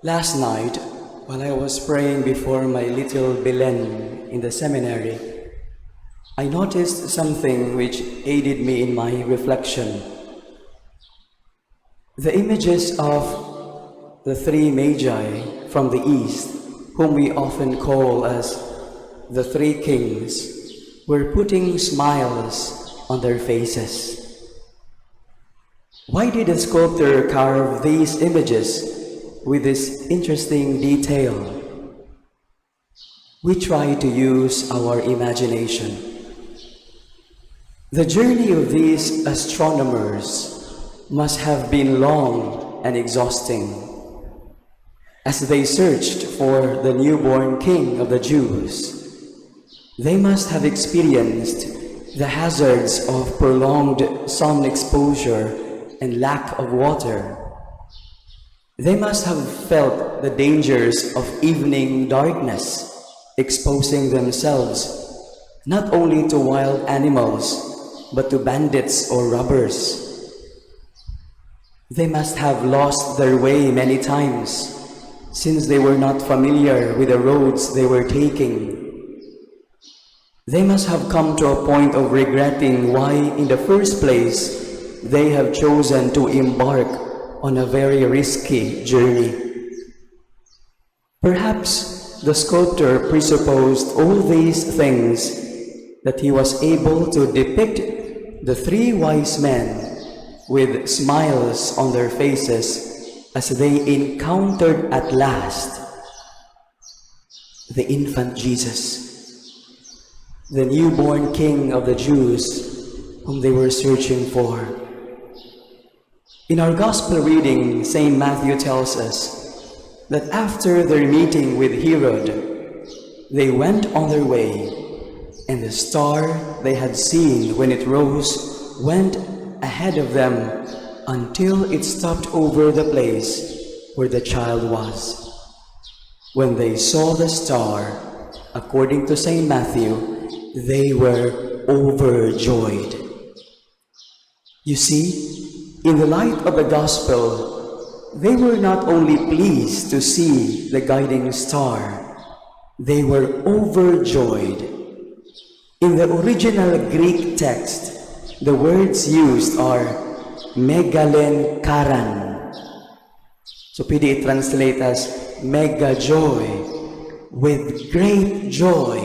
Last night, while I was praying before my little Belen in the seminary, I noticed something which aided me in my reflection. The images of the three magi from the east, whom we often call as the three kings, were putting smiles on their faces. Why did the sculptor carve these images with this interesting detail? We try to use our imagination. The journey of these astronomers must have been long and exhausting. As they searched for the newborn king of the Jews, they must have experienced the hazards of prolonged sun exposure and lack of water. They must have felt the dangers of evening darkness, exposing themselves not only to wild animals, but to bandits or robbers. They must have lost their way many times, since they were not familiar with the roads they were taking. They must have come to a point of regretting why, in the first place, they have chosen to embark on a very risky journey. Perhaps the sculptor presupposed all these things that he was able to depict the three wise men with smiles on their faces as they encountered at last the infant Jesus, the newborn king of the Jews whom they were searching for. In our gospel reading, St. Matthew tells us that after their meeting with Herod, they went on their way, and the star they had seen when it rose went ahead of them until it stopped over the place where the child was. When they saw the star, according to St. Matthew, they were overjoyed. You see, in the light of the gospel, they were not only pleased to see the guiding star, they were overjoyed. In the original Greek text, the words used are megalen karan. So pwede i-translate as mega joy, with great joy.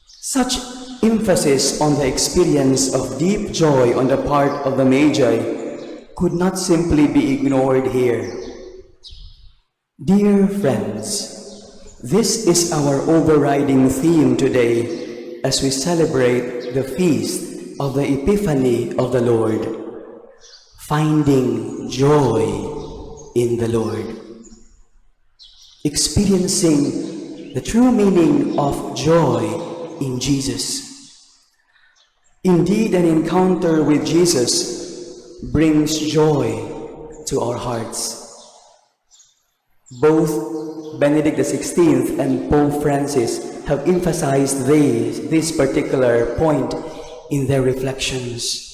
Such emphasis on the experience of deep joy on the part of the Magi could not simply be ignored here. Dear friends, this is our overriding theme today as we celebrate the feast of the Epiphany of the Lord, finding joy in the Lord. Experiencing the true meaning of joy in Jesus. Indeed, an encounter with Jesus brings joy to our hearts. Both Benedict XVI and Pope Francis have emphasized this particular point in their reflections.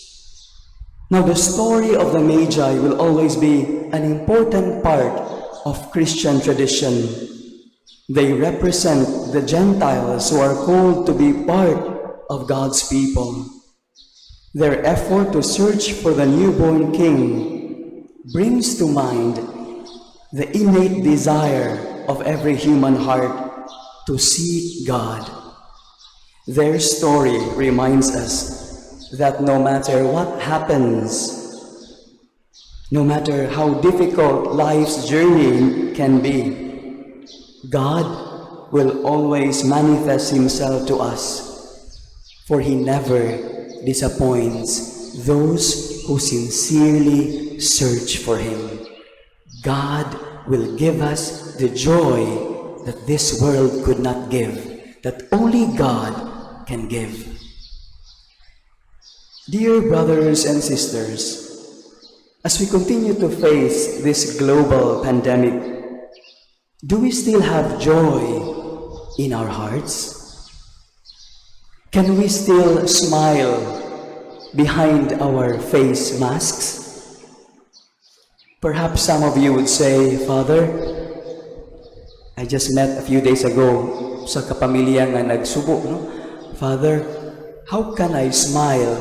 Now, the story of the Magi will always be an important part of Christian tradition. They represent the Gentiles who are called to be part of God's people. Their effort to search for the newborn king brings to mind the innate desire of every human heart to seek God. Their story reminds us that no matter what happens, no matter how difficult life's journey can be, God will always manifest Himself to us, for He never disappoints those who sincerely search for Him. God will give us the joy that this world could not give, that only God can give. Dear brothers and sisters, as we continue to face this global pandemic, do we still have joy in our hearts? Can we still smile behind our face masks? Perhaps some of you would say, Father, I just met a few days ago sa kapamilya nga nagsubo, no? Father, how can I smile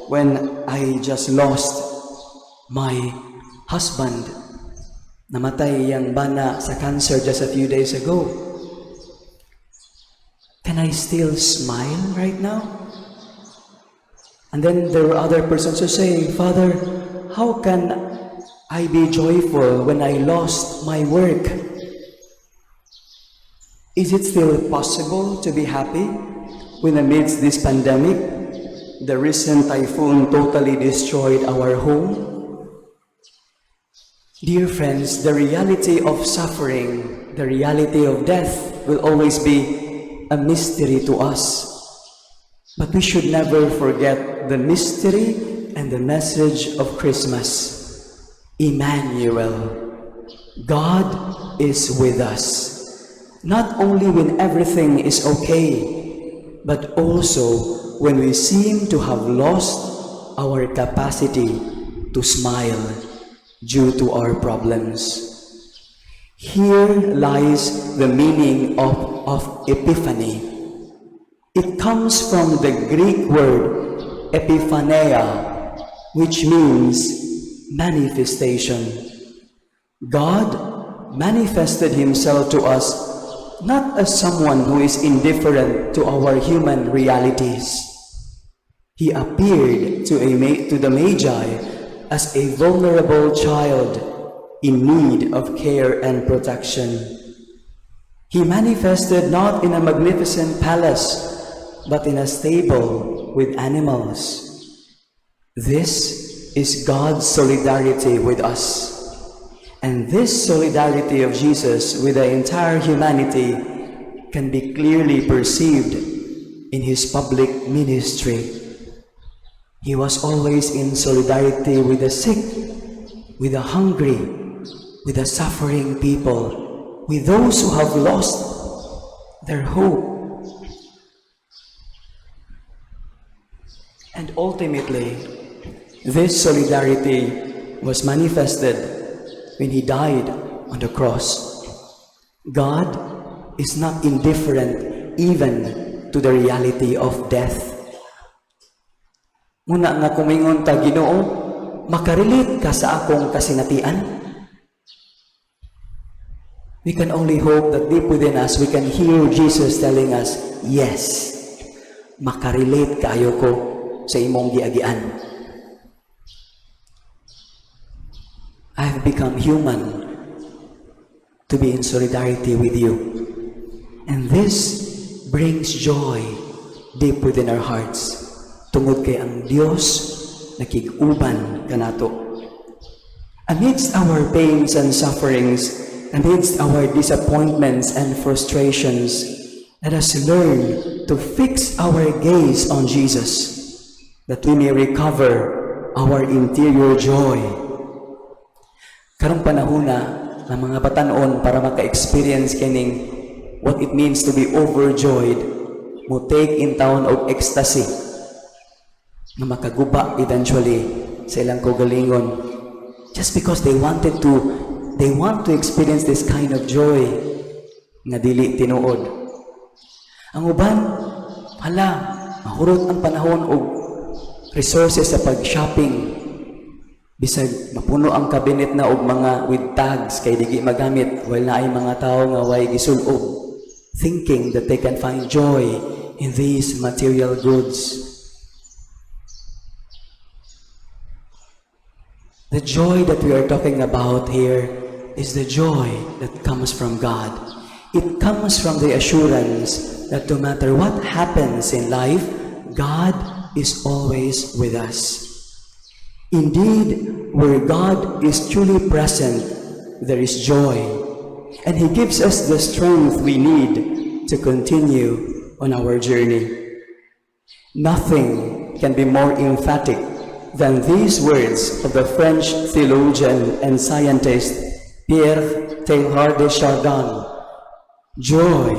when I just lost my husband? Namatay yang bana sa cancer just a few days ago. Can I still smile right now? And then there were other persons who say, Father, how can I be joyful when I lost my work? Is it still possible to be happy when amidst this pandemic, the recent typhoon totally destroyed our home? Dear friends, the reality of suffering, the reality of death will always be a mystery to us. But we should never forget the mystery and the message of Christmas. Emmanuel, God is with us. Not only when everything is okay, but also when we seem to have lost our capacity to smile due to our problems. Here lies the meaning of Epiphany. It comes from the Greek word epiphaneia, which means manifestation. God manifested Himself to us not as someone who is indifferent to our human realities. He appeared to the Magi as a vulnerable child in need of care and protection. He manifested not in a magnificent palace, but in a stable with animals. This is God's solidarity with us. And this solidarity of Jesus with the entire humanity can be clearly perceived in His public ministry. He was always in solidarity with the sick, with the hungry, with the suffering people, with those who have lost their hope. And ultimately, this solidarity was manifested when He died on the cross. God is not indifferent even to the reality of death. Muna nga kumingon ta, Ginoo, makarelate ka sa akong kasinatian? We can only hope that deep within us, we can hear Jesus telling us, yes, makarelate kayo ko sa imong giagian. I have become human to be in solidarity with you. And this brings joy deep within our hearts. Tungod kay ang Dios nakig-uban kanato. Amidst our pains and sufferings, amidst our disappointments and frustrations, let us learn to fix our gaze on Jesus, that we may recover our interior joy. Karong panahona ng mga batanon para maka-experience kining what it means to be overjoyed, mo take in town of ecstasy, na makaguba eventually sa ilang kaugalingon, just because they want to experience this kind of joy nga dili tinuod. Ang uban, hala, mahurot ang panahon og resources sa pag-shopping, bisag mapuno ang cabinet na og mga with tags kay digi magamit, while na ay mga tao nga way gisulob, thinking that they can find joy in these material goods. The joy that we are talking about here is the joy that comes from God. It comes from the assurance that no matter what happens in life, God is always with us. Indeed, where God is truly present, there is joy, and He gives us the strength we need to continue on our journey. Nothing can be more emphatic than these words of the French theologian and scientist Pierre Teilhard de Chardin. Joy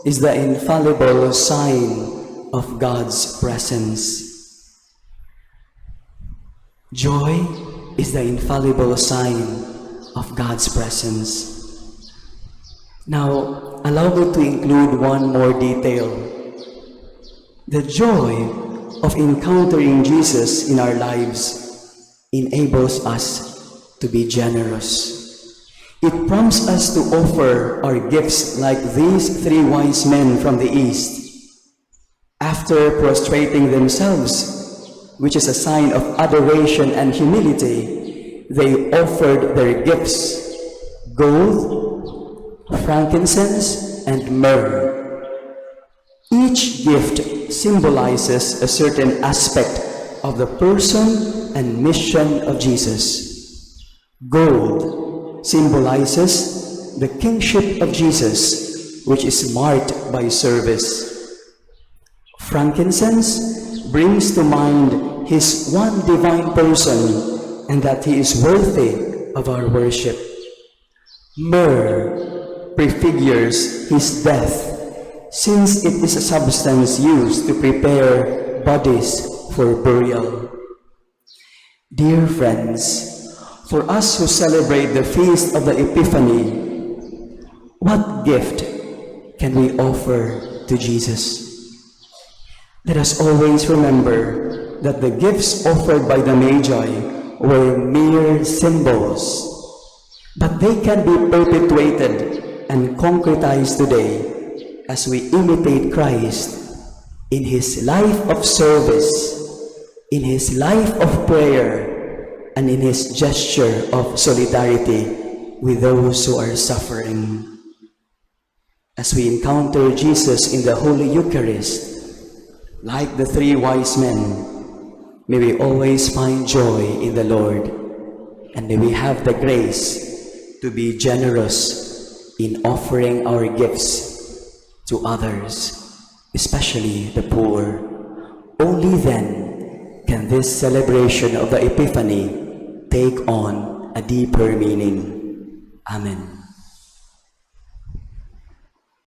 is the infallible sign of God's presence. Joy is the infallible sign of God's presence. Now, allow me to include one more detail. The joy of encountering Jesus in our lives enables us to be generous. It prompts us to offer our gifts like these three wise men from the East. After prostrating themselves, which is a sign of adoration and humility, they offered their gifts: gold, frankincense, and myrrh. Each gift symbolizes a certain aspect of the person and mission of Jesus. Gold symbolizes the kingship of Jesus, which is marked by service. Frankincense brings to mind His one divine person and that He is worthy of our worship. Myrrh prefigures His death, since it is a substance used to prepare bodies for burial. Dear friends, for us who celebrate the feast of the Epiphany, what gift can we offer to Jesus? Let us always remember that the gifts offered by the Magi were mere symbols, but they can be perpetuated and concretized today as we imitate Christ in His life of service, in His life of prayer, and in His gesture of solidarity with those who are suffering. As we encounter Jesus in the Holy Eucharist, like the three wise men, may we always find joy in the Lord, and may we have the grace to be generous in offering our gifts to others, especially the poor. Only then can this celebration of the Epiphany take on a deeper meaning. Amen.